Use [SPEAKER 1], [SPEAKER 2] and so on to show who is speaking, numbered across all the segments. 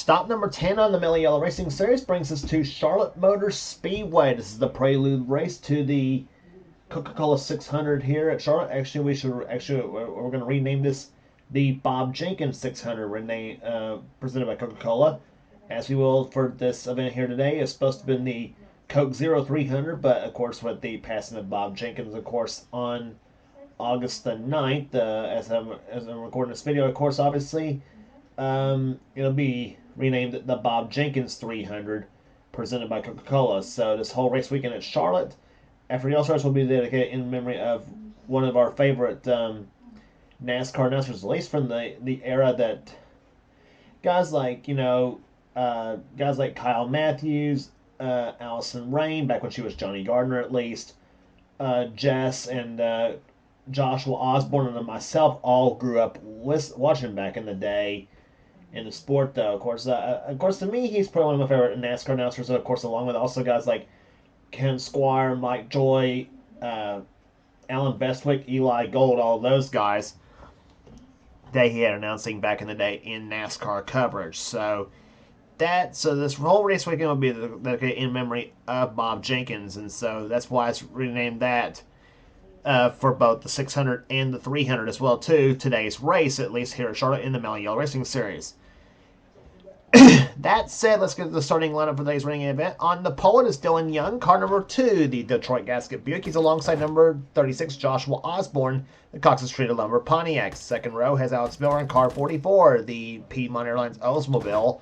[SPEAKER 1] Stop number 10 on the Mello Yello Racing Series brings us to Charlotte Motor Speedway. This is the prelude race to the Coca-Cola 600 here at Charlotte. We're going to rename this the Bob Jenkins 600, presented by Coca-Cola, as we will for this event here today. It's supposed to be the Coke Zero 300, but of course with the passing of Bob Jenkins, of course, on August the 9th, as I'm recording this video, of course, obviously, it'll be renamed the Bob Jenkins 300, presented by Coca-Cola. So this whole race weekend at Charlotte, after the All-Stars, will be dedicated in memory of one of our favorite NASCAR announcers, at least from the era that guys like Kyle Matthews, Allison Rain, back when she was Johnny Gardner at least, Jess and Joshua Osborne and myself all grew up watching back in the day in the sport, though. Of course, to me, he's probably one of my favorite NASCAR announcers. Of course, along with also guys like Ken Squire, Mike Joy, Alan Bestwick, Eli Gold, all those guys that he had announcing back in the day in NASCAR coverage. So this whole race weekend will be dedicated in memory of Bob Jenkins, and so that's why it's renamed that for both the 600 and the 300 as well, too. Today's race, at least here at Charlotte in the Mello Yello Racing Series. That said, let's get to the starting lineup for today's running event. On the pole is Dylan Young, car number 2, the Detroit Gasket Buick. He's alongside number 36, Joshua Osborne, the Cox's Treated Lumber Pontiac. Second row has Alex Miller in car 44, the Piedmont Airlines Oldsmobile,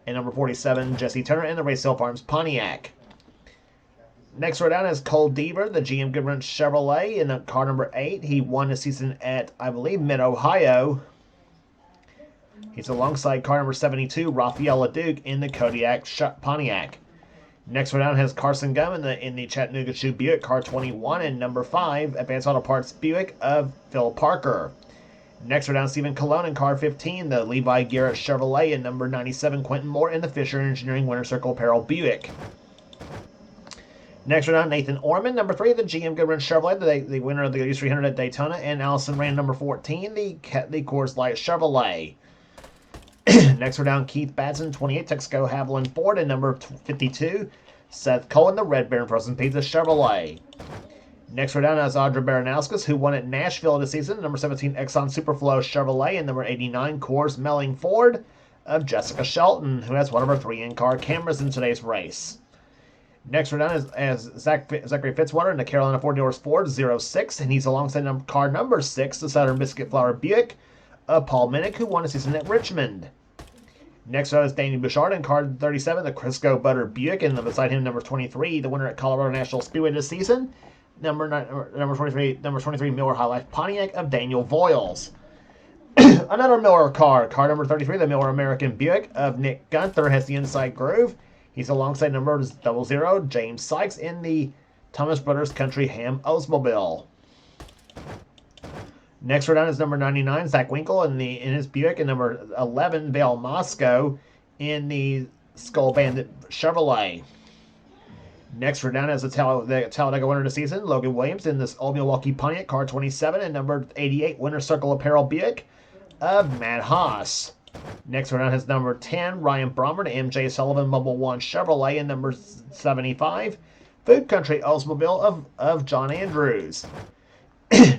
[SPEAKER 1] and number 47, Jesse Turner in the Race Hill Farms Pontiac. Next row down is Cole Deaver, the GM Goodrich Chevrolet, in the car number 8. He won the season at, I believe, Mid-Ohio. He's alongside car number 72, Rafael LeDuc, in the Kodiak Pontiac. Next row down has Carson Gum in the Chattanooga Chew Buick, car 21, and number 5, Advanced Auto Parts Buick of Phil Parker. Next row down, Stephen Colon in car 15, the Levi Garrett Chevrolet, and number 97, Quentin Moore in the Fisher Engineering Winter Circle Apparel Buick. Next row down, Nathan Orman, number 3, the GM Goodrich Chevrolet, the winner of the Goodies 300 at Daytona, and Allison Rand, number 14, the Coors Light Chevrolet. Next row down, Keith Batson, 28, Texaco Haviland Ford, and number 52, Seth Cohen, the Red Baron Frozen Pizza Chevrolet. Next row down is Audra Baranowskis, who won at Nashville this season, number 17, Exxon Superflow Chevrolet, and number 89, Coors Melling Ford of Jessica Shelton, who has one of her 3 in-car cameras in today's race. Next row down is Zachary Fitzwater in the Carolina Ford Dealers Ford 06, and he's alongside car number 6, the Southern Biscuit Flour Buick of Paul Minnick, who won the season at Richmond. Next row is Daniel Bouchard in car 37, the Crisco Butter Buick, and beside him number 23, the winner at Colorado National Speedway this season, number 23 Miller High Life Pontiac of Daniel Voiles. Another Miller car number 33, the Miller American Buick of Nick Gunther, has the inside groove. He's alongside number 00, James Sykes, in the Thomas Brothers Country Ham Oldsmobile. Next row down is number 99, Zach Winkle in his Buick, and number 11, Vale Moscow in the Skull Bandit Chevrolet. Next row down is the Talladega winner of the season, Logan Williams, in this Old Milwaukee Pontiac, car 27, and number 88, Winter Circle Apparel Buick of Matt Haas. Next row down has number 10, Ryan Brommer, MJ Sullivan Mobile One Chevrolet, and number 75, Food Country Oldsmobile of John Andrews.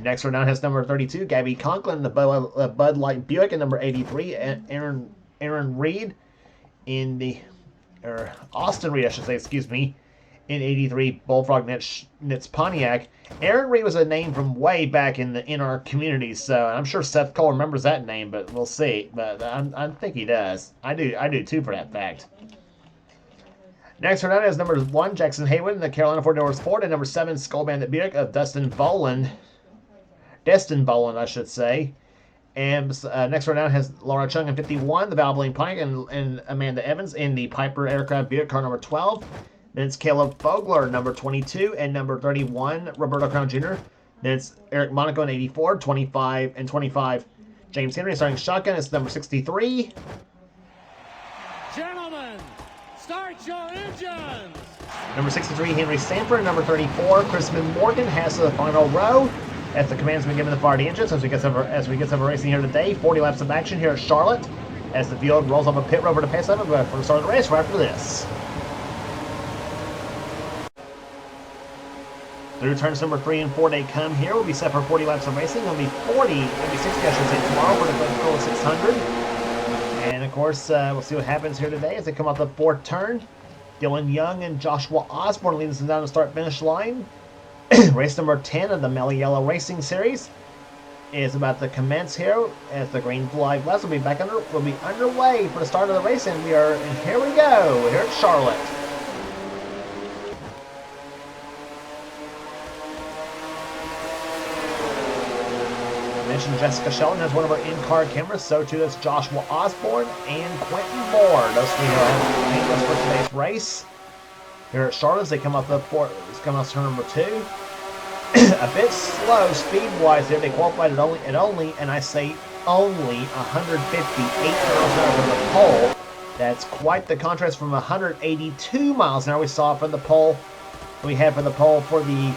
[SPEAKER 1] Next row down has number 32, Gabby Conklin, the Bud Light Buick, and number 83, Aaron Reed Austin Reed, I should say, excuse me, in 83 Bullfrog Knits Pontiac. Aaron Reed was a name from way back in our community, so I'm sure Seth Cole remembers that name, but we'll see. But I think he does. I do too, for that fact. Next row down is number 1, Jackson Haywood in the Carolina Ford Dealers Ford, and number 7, Skull Bandit Buick of Destin Boland, I should say. And next row down has Laura Chung in 51, the Valvoline Pontiac, and Amanda Evans in the Piper Aircraft Buick, car number 12. Then it's Caleb Fogler, number 22, and number 31, Roberto Crown Jr. Then it's Eric Monaco in 84, 25, and 25, James Henry starting shotgun. It's number 63.
[SPEAKER 2] Gentlemen, start your engines!
[SPEAKER 1] Number 63, Henry Sanford. Number 34, Chrisman Morgan has the final row. As the command's been given to fire the engines as we get some racing here today. 40 laps of action here at Charlotte as the field rolls off a pit road for the pace limit for the start of the race right after this. Through turns number 3 and 4 they come here. We'll be set for 40 laps of racing. It'll be 60 I should say, tomorrow for the Coca-Cola 600. And of course, we'll see what happens here today as they come off the 4th turn. Dylan Young and Joshua Osborne leading them down the start-finish line. Race number 10 of the Mello Yello Racing Series is about to commence here as the green flag lights will be underway for the start of the race, and here we go. We're here at Charlotte. I mentioned Jessica Sheldon has one of our in-car cameras, so too does Joshua Osborne and Quentin Moore. Those three have paintless for today's race. Here at Charlotte, as they come up turn number 2. A bit slow speed-wise there. They qualified at only, and I say only 158 miles an hour from the pole. That's quite the contrast from 182 miles an hour we saw from the pole. We had for the pole for the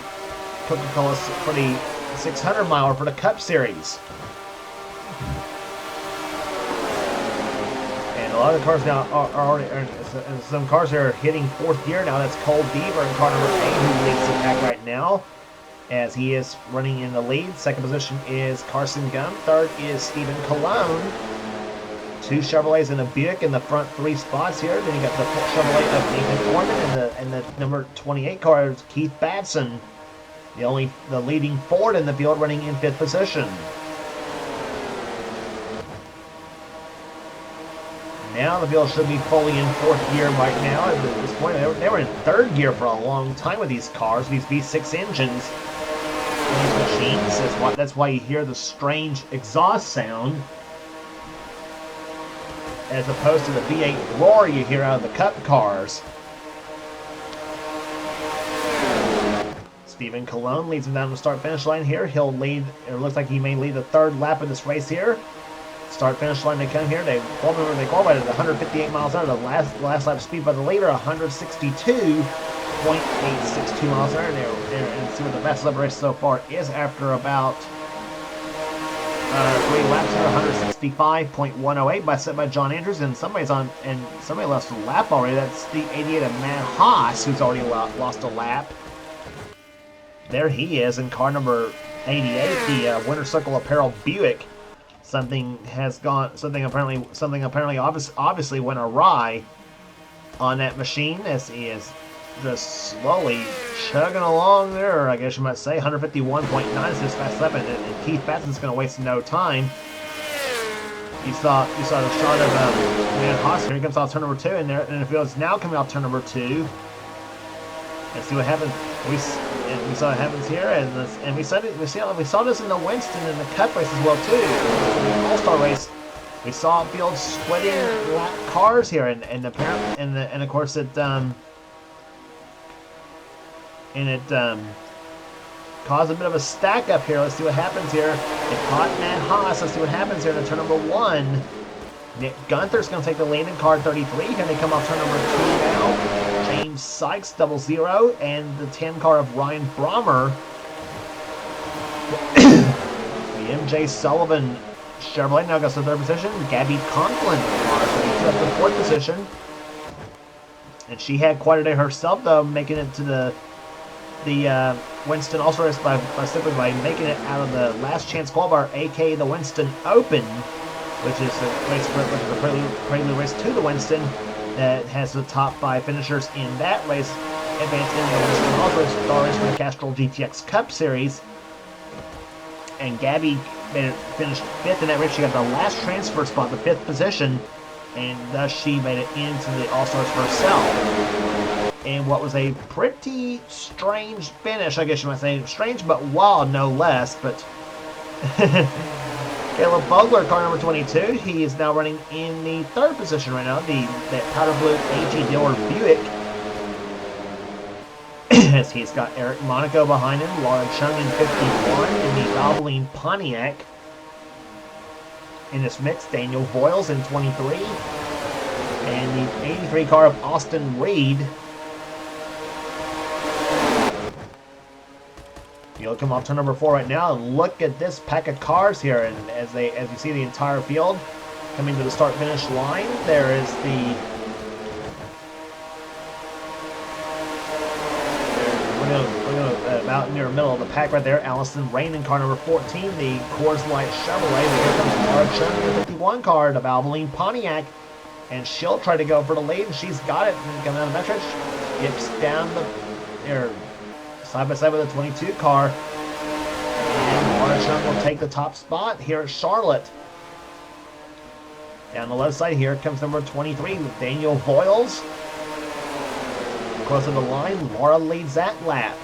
[SPEAKER 1] Coca-Cola for the 600 miler for the Cup Series. And a lot of the cars now some cars are hitting 4th gear now. That's Cole Beaver in car number 8 who leads the pack right now, as he is running in the lead. 2nd position is Carson Gum. 3rd is Stephen Cologne. 2 Chevrolets and a Buick in the front 3 spots here. Then you got the Chevrolet of Nathan Foreman and the number 28 car is Keith Batson. The leading Ford in the field running in 5th position. Now the field should be fully in 4th gear right now. At this point, they were in 3rd gear for a long time with these cars, these V6 engines. These machines. That's why you hear the strange exhaust sound, as opposed to the V8 roar you hear out of the Cup cars. Stephen Cologne leads him down the start-finish line here. He'll lead, it looks like he may lead the 3rd lap of this race here. Start-finish line they come here. They qualified at 158 miles an hour. The last lap speed by the leader, 162.862 miles an hour. And see what the best lap race so far is after about 3 laps here, 165.108 set by John Andrews, and somebody lost a lap already. That's the 88 of Matt Haas, who's already lost a lap. There he is in car number 88, the Winter Circle Apparel Buick. Something apparently obviously went awry on that machine, as he is just slowly chugging along there, I guess you might say. 151.9 is his fast lap, and Keith Batson's going to waste no time. You saw the shot of Matt Haas here. He comes off turn number 2, and the field's now coming off turn number 2. Let's see what happens. We saw what happens here, and we saw this in the Winston and the Cup race as well too. In the All-Star race, we saw fields splitting cars here, and of course it caused a bit of a stack up here. Let's see what happens here. It caught Matt Haas. Let's see what happens here in turn number 1. Nick Gunther's going to take the lead in car 33. Here they come off turn number 2 now. James Sykes, 00, and the 10 car of Ryan Brommer. The MJ Sullivan Chevrolet now goes to 3rd position. Gabby Conklin up to 4th position. And she had quite a day herself, though, making it to the Winston All-Star race by making it out of the last chance qualifier, aka the Winston Open, which is a prelude race to the Winston that has the top 5 finishers in that race advancing in the Winston All-Star race for the Castrol GTX Cup Series. And Gabby finished 5th in that race. She got the last transfer spot, the 5th position, and thus she made it into the All-Stars herself. And what was a pretty strange finish, I guess you might say. Strange but wild, no less. But Caleb Vogler, car number 22, he is now running in the 3rd position right now, that powder blue A.G. Dillard Buick. As he's got Eric Monaco behind him, Laura Chung in 51, in the Valvoline Pontiac. In this mix, Daniel Voiles in 23, and the 83 car of Austin Reed. You'll come off turn number 4 right now, and look at this pack of cars here. And as you see the entire field, coming to the start-finish line. There is the... We're gonna about near the middle of the pack right there. Allison Rain in car number 14, the Coors Light Chevrolet. Here comes Laura Chen in the 51 car, the Valvoline Pontiac. And she'll try to go for the lead, and she's got it. And coming down the metric, skips down the there, side by side with the 22 car. And Laura Chen will take the top spot here at Charlotte. Down the left side here comes number 23 with Daniel Voiles. Close to the line, Laura leads that lap.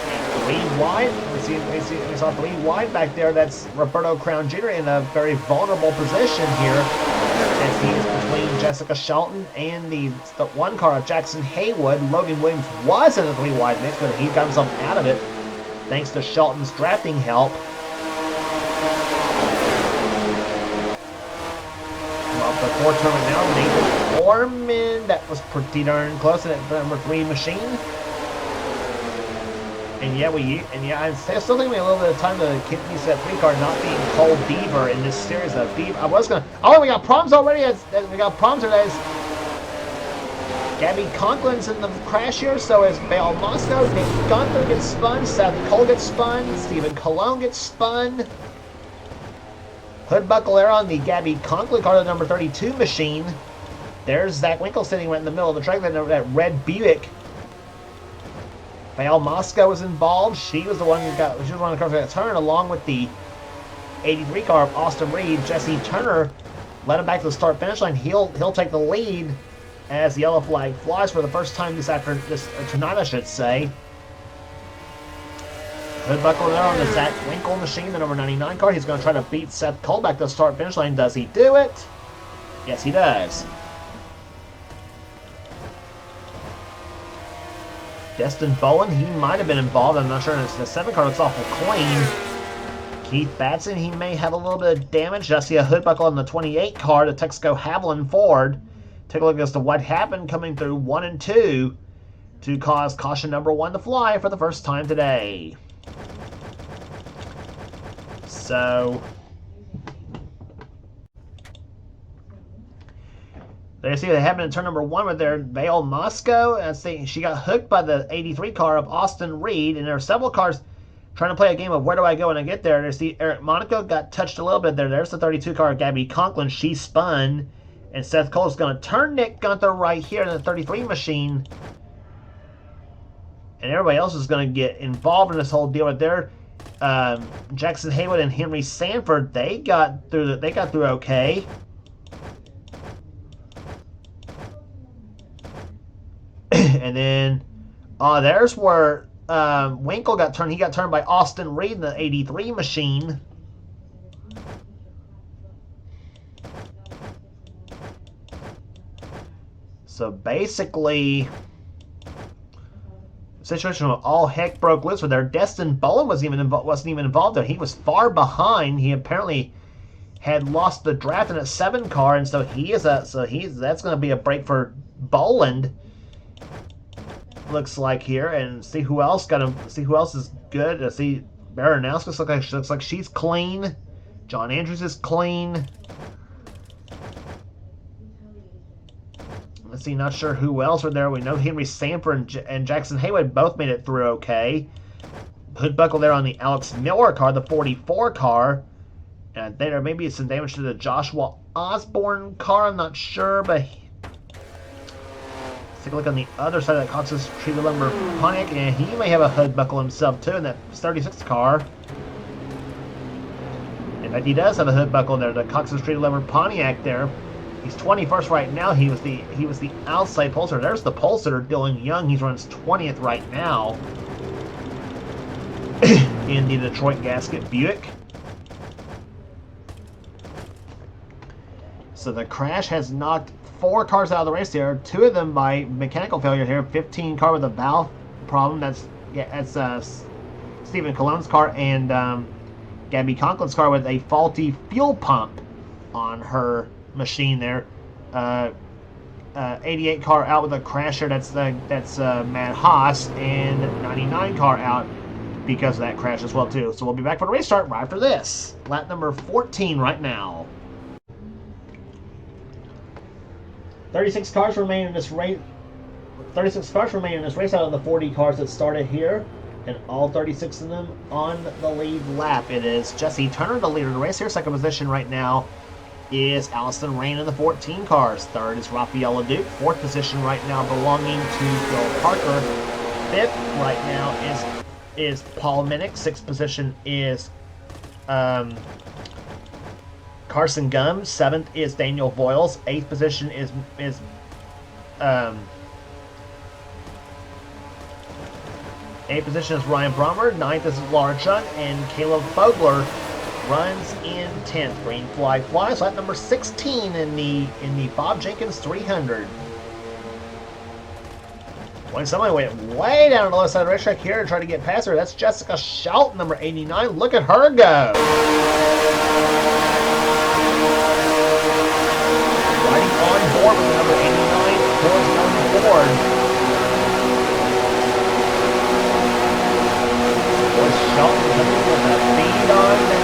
[SPEAKER 1] And 3 wide, we saw 3 wide back there. That's Roberto Crown Jr. in a very vulnerable position here, as he is between Jessica Shelton and the 1 car of Jackson Haywood. Logan Williams was in the 3 wide mix, but he got himself out of it thanks to Shelton's drafting help. The 4 tournament now, Nathan Orman. That was pretty darn close to that number 3 machine. And yeah, I still think we have a little bit of time to keep that 3 car not being called Beaver in this series of Beaver. Oh, we got problems already. We got problems today. Gabby Conklin's in the crash here, so is Bale Moscow. Nick Gunther gets spun. Seth Cole gets spun. Stephen Colon gets spun. Hood buckle there on the Gabby Conklin car, the number 32 machine. There's Zach Winkle sitting right in the middle of the track, that red Buick. Val Moscow was involved. She was the one who got. She was one of the cars that got turned, along with the 83 car of Austin Reed. Jesse Turner led him back to the start-finish line. He'll take the lead as the yellow flag flies for the first time tonight, I should say. Hood buckle there on the Zach Winkle machine, the number 99 car. He's going to try to beat Seth Cole back to the start-finish line. Does he do it? Yes, he does. Destin Bowen, he might have been involved. I'm not sure. The 7 car looks awful clean. Keith Batson, he may have a little bit of damage. I see a hood buckle on the 28 car, the Texaco Haviland Ford. Take a look as to what happened coming through 1 and 2 to cause caution number 1 to fly for the first time today. So, there you see they happened in turn number 1 with their Vale Moscow. She got hooked by the 83 car of Austin Reed, and there are several cars trying to play a game of where do I go when I get there. There's the Eric Monaco got touched a little bit there. There's the 32 car of Gabby Conklin. She spun, and Seth Cole is going to turn Nick Gunther right here in the 33 machine. And everybody else is going to get involved in this whole deal right there. Jackson Haywood and Henry Sanford, they got through okay. And then there's where Winkle got turned. He got turned by Austin Reed in the 83 machine. So basically, situation of all heck broke loose with there. Destin Bowen wasn't even involved there. He was far behind. He apparently had lost the draft in a 7 car, and so that's going to be a break for Boland. Looks like here, and see who else is good. See Baranowski looks like she's clean. John Andrews is clean. Let's see, not sure who else are there. We know Henry Sanford and Jackson Haywood both made it through okay. Hood buckle there on the Alex Miller car, the 44 car. And there may be some damage to the Joshua Osborne car. I'm not sure, but let's take a look on the other side of that Cox's Treated Lumber Pontiac, and he may have a hood buckle himself too in that 36 car. In fact, he does have a hood buckle there, the Cox's Treated Lumber Pontiac there. He's 21st right now. He was the outside pole sitter. There's the pole sitter, Dylan Young. He's running 20th right now in the Detroit Gasket Buick. So the crash has knocked 4 cars out of the race here. 2 of them by mechanical failure here. 15 car with a valve problem. That's Stephen Colon's car, and Gabby Conklin's car with a faulty fuel pump on her machine there. 88 car out with a crasher. That's Matt Haas, and 99 car out. because of that crash as well too. So we'll be back for the restart right after this. Lap number 14 right now. 36 cars remain in this race. 36 cars remain in this race out of the 40 cars that started here, and all 36 of them on the lead lap. It is Jesse Turner, the leader of the race here. Second position right now is Allison Rain in the 14 cars. Third is Rafaela Duke. Fourth position right now belonging to Phil Parker. Fifth right now is Paul Minnick. Sixth position is Carson Gum. Seventh is Daniel Voiles. Eighth position is eighth position is Ryan Brommer. Ninth is Laura Chung, and Caleb Fogler runs in 10th. Green flag flies. Lap number 16 in the Bob Jenkins 300. When somebody went way down on the left side of the racetrack here and tried to get past her, that's Jessica Shelton, number 89. Look at her go. Riding on board with the number 89, Forrest on board. Forrest Shelton with a feed on the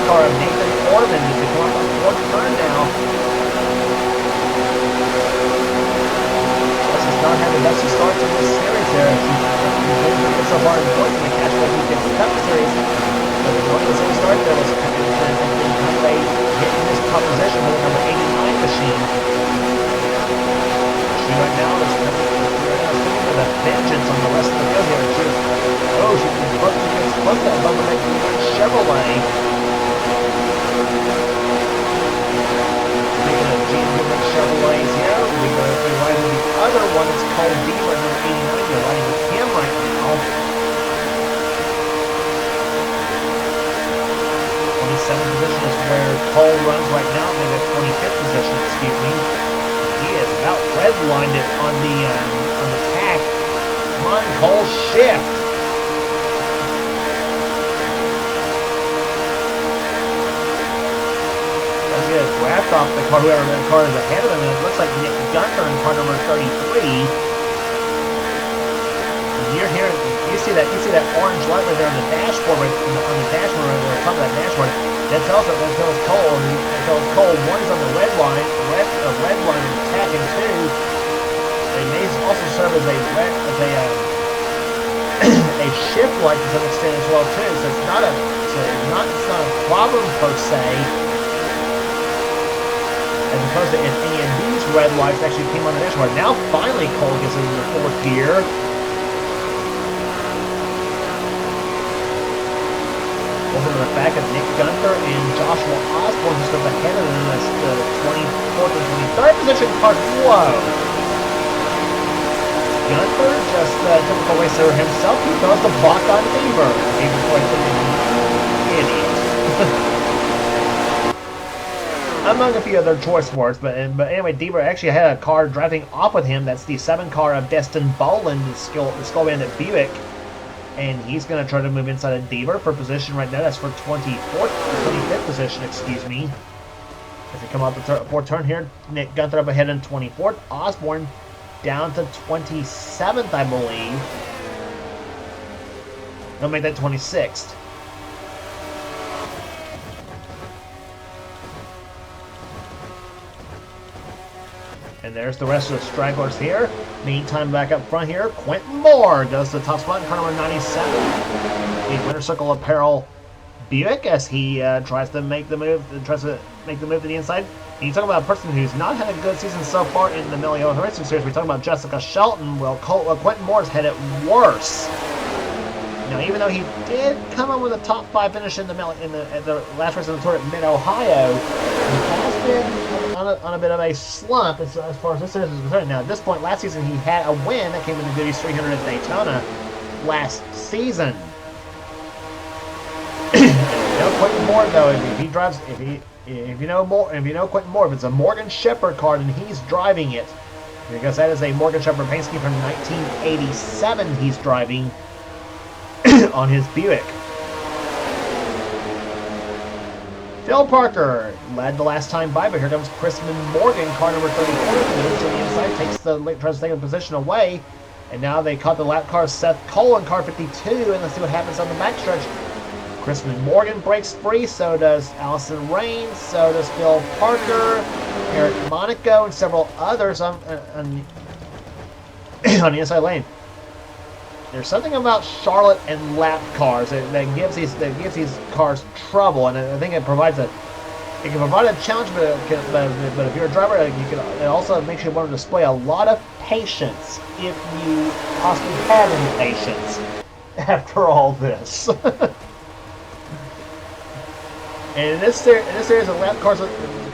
[SPEAKER 1] car of Nathan Orman as they come up on the fourth turn now. Not had the best of starts in this series there. She's so far in points in the Cash Bowl Weekend Cup Series. But the one of the same start there was kind of a hit in this top position with the number 89 machine. She right now is looking for the vengeance on the rest of the field here. She's close to that Bubba Chevrolet. Speaking of GM Chevrolets here, we go to riding the other one. It's called Dealer number 89. You're riding with him right now. 27th position is where Cole runs right now. Maybe at 25th position, excuse me. He is about redlined it on the tack. Come on, Cole, shift. Draft off the car, whoever the car is ahead of him, and it looks like Nick Gunther in car number 33. And you're here, you see that orange light right there on the dashboard, right on the dashboard, right on the top of that dashboard. That tells Cole, and that tells Cole one is on the red line, red line is attacking two. They may also serve as a shift light to some extent as well too. So it's not a problem per se. As opposed to if any of these red lights actually came on the dashboard. Now finally Cole gets into the fourth gear. Over to the back of Nick Gunther and Joshua Osborne just goes ahead of them as the 24th and 23rd position car. Whoa! Gunther just typical racer himself. He throws the block on Beaver. Beaver's like an idiot. Among a few other choice words, but anyway, Deaver actually had a car driving off with him. That's the 7 car of Destin Boland, the Skull Bandit Buick, and he's going to try to move inside of Deaver for position right now. That's for 25th position, excuse me. As they come out the fourth turn here, Nick Gunther up ahead in 24th, Osborne down to 27th, I believe. They'll make that 26th. And there's the rest of the stragglers here. Meantime, back up front here, Quentin Moore goes to the top spot in car number 97. The Winter Circle Apparel Buick as he tries to make the move to the inside. And you talk about a person who's not had a good season so far in the Mello Racing Series. We're talking about Jessica Shelton. Well, Quentin Moore's had it worse. Now, even though he did come up with a top 5 finish at the last race of the tour at Mid-Ohio, he has been on a bit of a slump as far as this series is concerned. Now, at this point last season, he had a win that came in the Goodies 300 at Daytona last season. Quentin Moore, though, if you know Quentin Moore, if it's a Morgan Shepherd car, then he's driving it, because that is a Morgan Shepherd paint scheme from 1987 he's driving on his Buick. Phil Parker led the last time by, but here comes Chrisman Morgan, car number 34, moves to the inside, tries to take a position away. And now they caught the lap car Seth Cole in car 52, and let's see what happens on the backstretch. Chrisman Morgan breaks free, so does Allison Rain, so does Phil Parker, Eric Monaco, and several others on the inside lane. There's something about Charlotte and lap cars that gives these cars trouble, and I think it can provide a challenge, but if you're a driver, it also makes you want to display a lot of patience if you possibly have any patience after all this. And in this series of lap cars,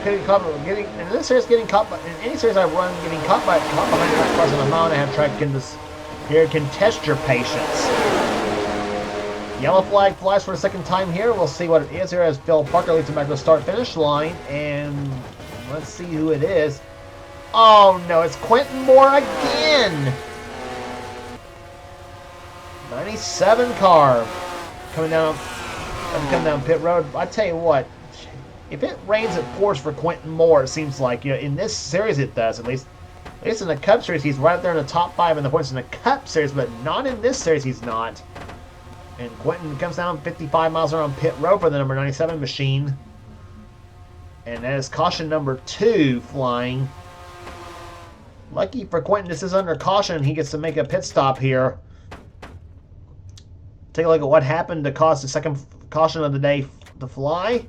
[SPEAKER 1] getting caught by, in any series I've run, getting caught behind the lap cars on a mile-and-a-half track can test your patience. Yellow flag flies for the second time here. We'll see what it is here as Phil Parker leads him back to the start-finish line, and let's see who it is. Oh no, it's Quentin Moore again. 97 car coming down pit road. I tell you what, if it rains, it pours for Quentin Moore. It seems like, in this series it does. At least in the Cup Series, he's right up there in the top 5 in the points in the Cup Series, but not in this series. He's not. And Quentin comes down 55 miles around pit road for the number 97 machine, and that is caution number 2 flying. Lucky for Quentin, this is under caution. He gets to make a pit stop here. Take a look at what happened to cause the second caution of the day to fly.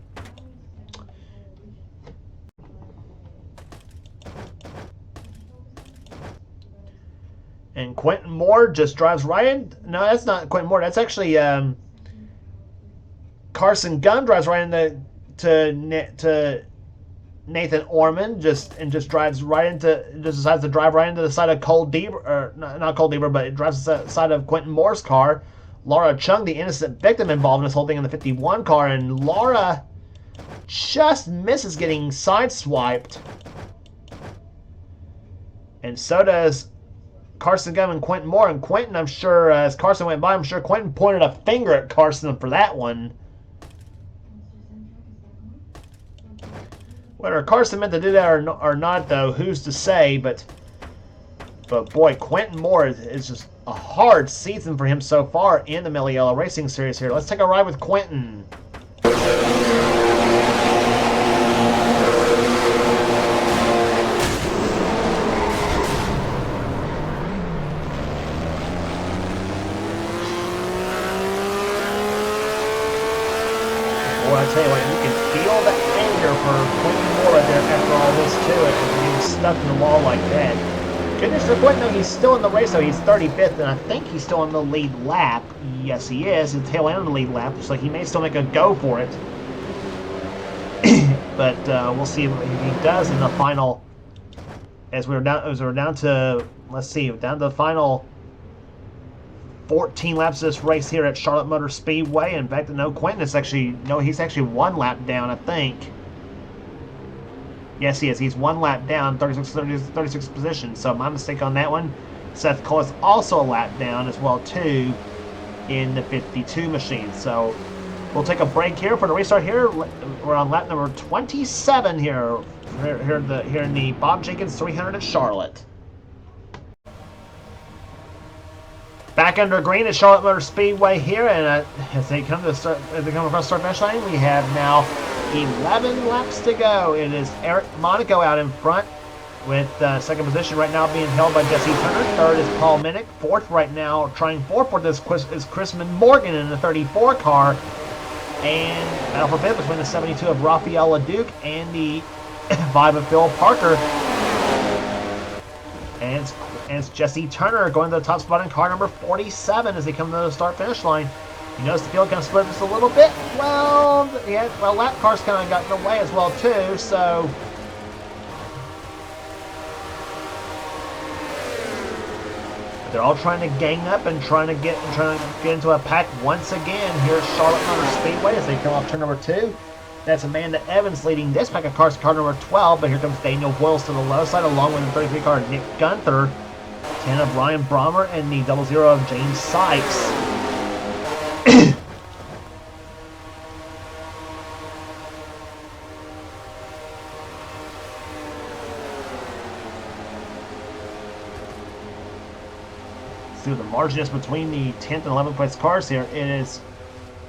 [SPEAKER 1] And Quentin Moore just drives right in. No, that's not Quentin Moore. That's actually Carson Gunn drives right into to Nathan Orman. Just decides to drive right into the side of Cole Deaver, or not Cole Deaver, but it drives the side of Quentin Moore's car. Laura Chung, the innocent victim involved in this whole thing in the 51 car, and Laura just misses getting sideswiped. And so does Carson Gunn and Quentin Moore. And Quentin, I'm sure, as Carson went by, I'm sure Quentin pointed a finger at Carson for that one. Whether Carson meant to do that or not, though, who's to say? But boy, Quentin Moore is just a hard season for him so far in the Mello Yello Racing Series here. Let's take a ride with Quentin. Boy, I tell you what, you can feel the anger for Quentin Moore right there after all this too, and being stuck in the wall like that. Goodness for Quentin, though, he's still in the race, though. He's 35th, and I think he's still on the lead lap. Yes, he is. He's tail end on the lead lap, so he may still make a go for it. But we'll see if he does in the final. As we're down to, let's see, down to the final 14 laps of this race here at Charlotte Motor Speedway. In fact, no, Quentin is actually, no, he's actually 1 lap down, I think. Yes, he is. He's 1 lap down, 36th position. So my mistake on that one. Seth Cole is also a lap down as well, too, in the 52 machine. So we'll take a break here for the restart here. We're on lap number 27 here in the Bob Jenkins 300 at Charlotte. Back under green at Charlotte Motor Speedway here, and as they come across the start finish line, we have now 11 laps to go. It is Eric Monaco out in front with second position right now being held by Jesse Turner. Third is Paul Minnick. Fourth right now, trying fourth is Chrisman Morgan in the 34 car. And battle for fifth between the 72 of Rafael LaDuke and the 5 of Phil Parker. And it's Jesse Turner going to the top spot in car number 47 as they come to the start-finish line. You notice the field kind of split just a little bit. Well, lap cars kind of got in the way as well too. So they're all trying to gang up and trying to get into a pack once again here at Charlotte Motor Speedway as they come off turn number 2. That's Amanda Evans leading this pack of cars to car number 12, but here comes Daniel Boyles to the low side along with the 33 car Nick Gunther, 10 of Ryan Brommer, and the 00 of James Sykes. see what the margin is between the 10th and 11th place cars here. It is,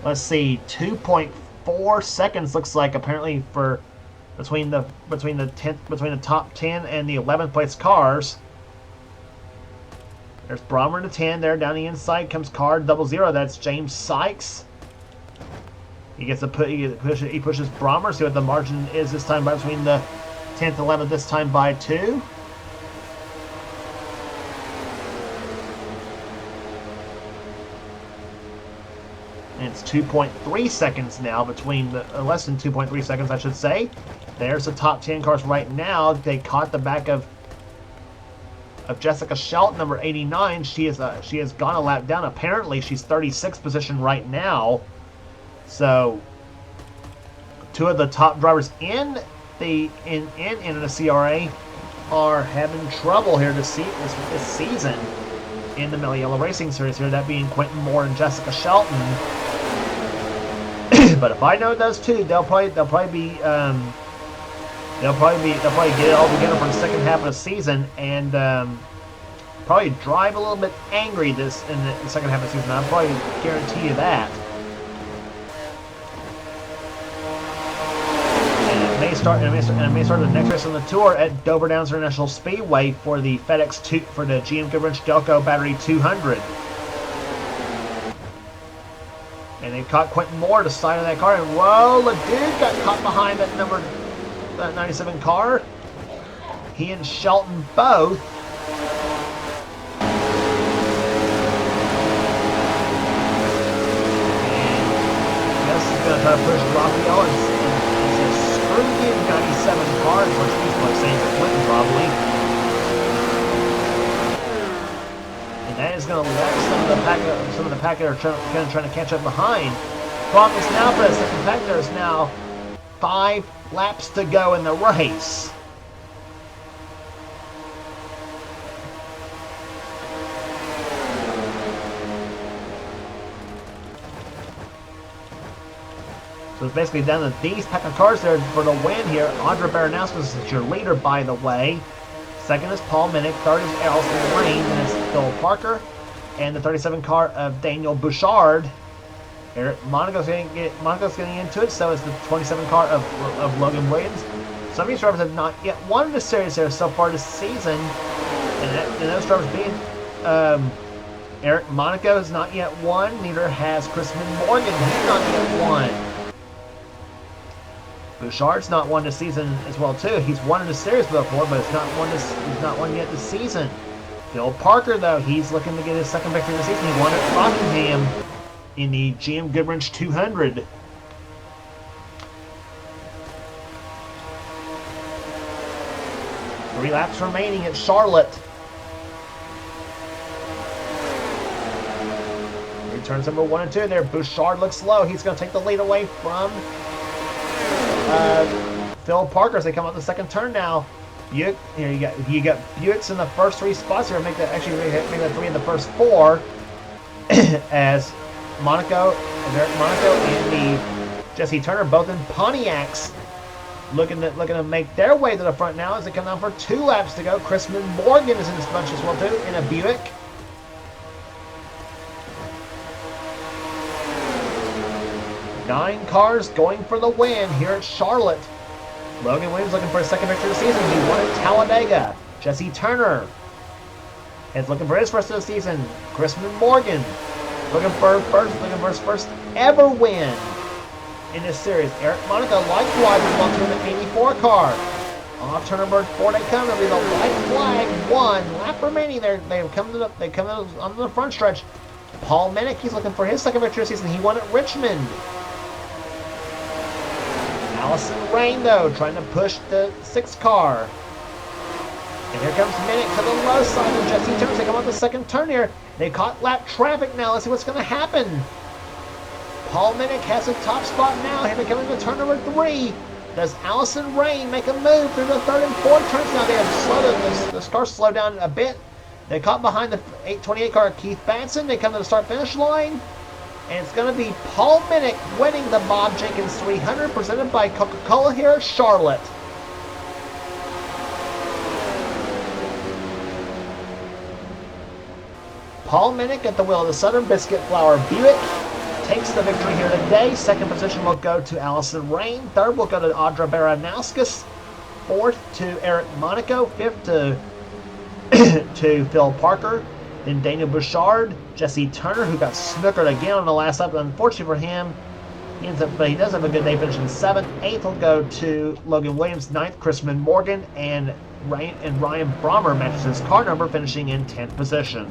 [SPEAKER 1] let's see, 2.4 seconds looks like apparently for between the top 10 and the 11th place cars. There's Brommer in the 10 there. Down the inside comes car 00. That's James Sykes. He gets a he pushes Brommer. See what the margin is this time between the 10th and 11th. This time by 2. And it's 2.3 seconds now between the less than 2.3 seconds, I should say. There's the top 10 cars right now. They caught the back of Jessica Shelton, number 89. She has gone a lap down. Apparently, she's 36th position right now. So, two of the top drivers in NNSCRA are having trouble here this season in the Mello Yello Racing Series here. That being Quentin Moore and Jessica Shelton. But if I know those two, they'll probably get it all together for the second half of the season and probably drive a little bit angry in the second half of the season. I'll probably guarantee you that. And it may start the next race on the tour at Dover Downs International Speedway for the for the GM Goodwrench Delco Battery 200. And they caught Quentin Moore to the side of that car, and whoa, the dude got caught behind that 97 car. He and Shelton both. And Gus is going to try to push Raphael and says, screw you, 97 cars, which he's probably saying to Quentin probably. That is going to let some of the pack that are trying to catch up behind. Problem is now for the second pack, there's now 5 laps to go in the race. So it's basically down to these pack of cars there for the win here. Andre Baranowskis is your leader, by the way. Second is Paul Minnick. Third is Allison Lane. Then it's Phil Parker. And the 37 car of Daniel Bouchard. Monaco's getting into it. So is the 27 car of Logan Williams. Some of these drivers have not yet won the series here so far this season. And those drivers being Eric Monaco has not yet won. Neither has Chrisman Morgan. He's not yet won. Bouchard's not won this season as well too. He's won in the series before, but he's not won yet this season. Phil Parker, though, he's looking to get his second victory this season. He won at Rockingham in the GM Goodwrench 200. Three laps remaining at Charlotte. Turns number 1 and 2 there. Bouchard looks low. He's going to take the lead away from Phil Parker as they come up the second turn now. You got Buicks in the first 3 spots here. Make that 3 in the first 4 as Eric Monaco and the Jesse Turner both in Pontiacs looking to make their way to the front now as they come down for 2 laps to go. Chrisman Morgan is in this bunch as well too in a Buick. Nine cars going for the win here at Charlotte. Logan Williams looking for his second victory of the season. He won at Talladega. Jesse Turner is looking for his first of the season. Chrisman Morgan looking for his first ever win in this series. Eric Monaco likewise is on to an 84 car. Off turn number 4 they come. It'll be the white flag. 1 lap remaining. They come on the front stretch. Paul Minnick, he's looking for his second victory of the season. He won at Richmond. Allison Rain, though, trying to push the 6th car. And here comes Minnick to the low side of Jesse Turner. They come on the second turn here. They caught lap traffic now. Let's see what's going to happen. Paul Minnick has the top spot now. Here they come into turn number 3. Does Allison Rain make a move through the 3rd and 4th turns? Now they have slowed the car slowed down a bit. They caught behind the 828 car of Keith Batson. They come to the start-finish line. And it's going to be Paul Minnick winning the Bob Jenkins 300 presented by Coca-Cola here at Charlotte. Paul Minnick at the wheel of the Southern Biscuit Flour Buick takes the victory here today. Second position will go to Allison Rain. Third will go to Audra Baranauskas. Fourth to Eric Monaco. Fifth to to Phil Parker. Then Daniel Bouchard, Jesse Turner, who got snookered again on the last lap. Unfortunately for him, but he does have a good day finishing 7th. 8th will go to Logan Williams. 9th, Chrisman Morgan, and Ryan Brommer matches his car number, finishing in 10th position.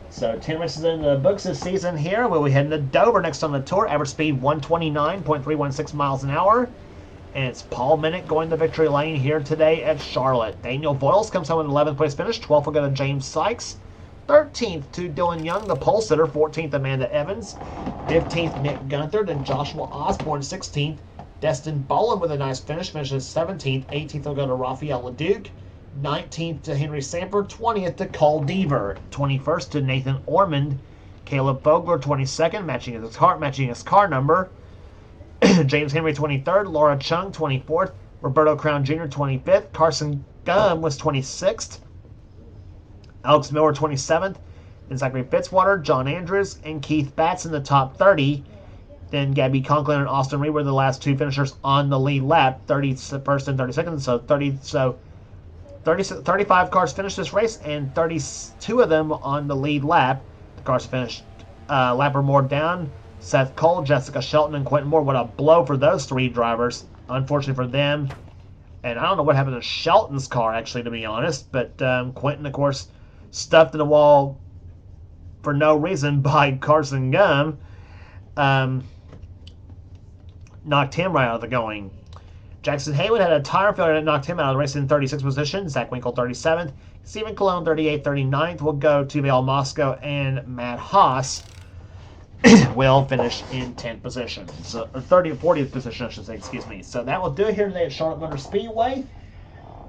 [SPEAKER 1] So 10 races in the books this season here. We'll be heading to Dover next on the tour. Average speed 129.316 miles an hour. And it's Paul Minnick going to victory lane here today at Charlotte. Daniel Voiles comes home with an 11th place finish. 12th will go to James Sykes. 13th to Dylan Young, the pole sitter. 14th, Amanda Evans. 15th, Nick Gunther. Then Joshua Osborne, 16th. Destin Boland with a nice finish. Finishes 17th. 18th will go to Raphael LeDuc. 19th to Henry Sanford, 20th to Cole Deaver, 21st to Nathan Ormond, Caleb Vogler 22nd, matching his car number, James Henry 23rd, Laura Chung 24th, Roberto Crown Jr. 25th, Carson Gum was 26th, Alex Miller 27th, then Zachary Fitzwater, John Andrews, and Keith Batts in the top 30. Then Gabby Conklin and Austin Reed were the last two finishers on the lead lap, 31st and 32nd. 35 cars finished this race, and 32 of them on the lead lap. The cars finished lap or more down. Seth Cole, Jessica Shelton, and Quentin Moore. What a blow for those three drivers. Unfortunately for them. And I don't know what happened to Shelton's car, actually, to be honest. But Quentin, of course, stuffed in the wall for no reason by Carson Gum. Knocked him right out of the going. Jackson Haywood had a tire failure that knocked him out of the race in 36th position. Zach Winkle, 37th. Stephen Cologne, 38th. 39th will go to Vail Moscow, and Matt Haas will finish in 10th position. So, or 40th position, I should say, excuse me. So that will do it here today at Charlotte Motor Speedway.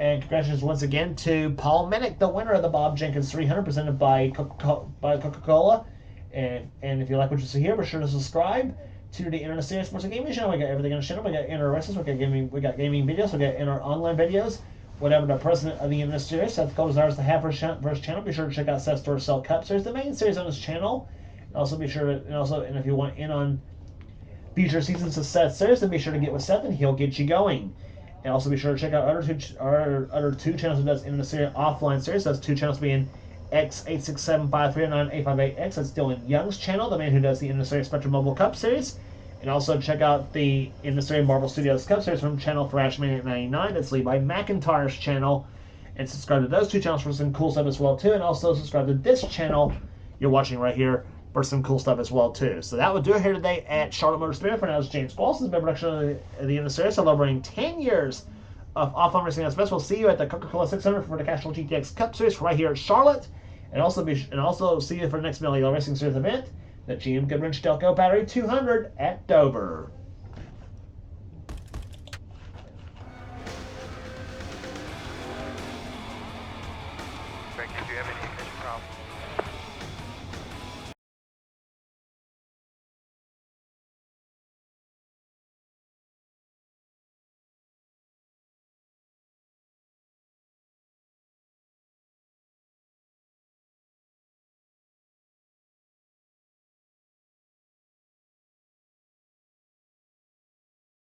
[SPEAKER 1] And congratulations once again to Paul Minnick, the winner of the Bob Jenkins 300, presented by Coca-Cola. And if you like what you see here, be sure to subscribe to the NNSCRA Sports and Gaming channel. We got everything on the channel. We got inner races. We got gaming videos. We got inner online videos. Whatever the president of the NNSCRA, Seth Cole, desires to have for his channel, be sure to check out Seth's Store Sell Cup Series, the main series on his channel. And also be sure to, and if you want in on future seasons of Seth's series, then be sure to get with Seth and he'll get you going. And also be sure to check out our other two channels who does NNSCRA offline series. Those two channels being X8675398588X. That's Dylan Young's channel, the man who does the NNSCRA Spectrum Mobile Cup Series. And also check out the NNSCRA Marvel Studios Cup Series from channel Thrashman899. That's Levi McIntyre's channel. And subscribe to those two channels for some cool stuff as well, too. And also subscribe to this channel you're watching right here for some cool stuff as well, too. So that will do it here today at Charlotte Motor Speedway. For now, it's James Walsh. This is my production of the NNSCRA, celebrating 10 years of off-on racing as best. We'll see you at the Coca-Cola 600 for the Castrol GTX Cup Series right here at Charlotte. And also see you for the next Mello Racing Series event, the GM Goodwrench Delco Battery 200 at Dover.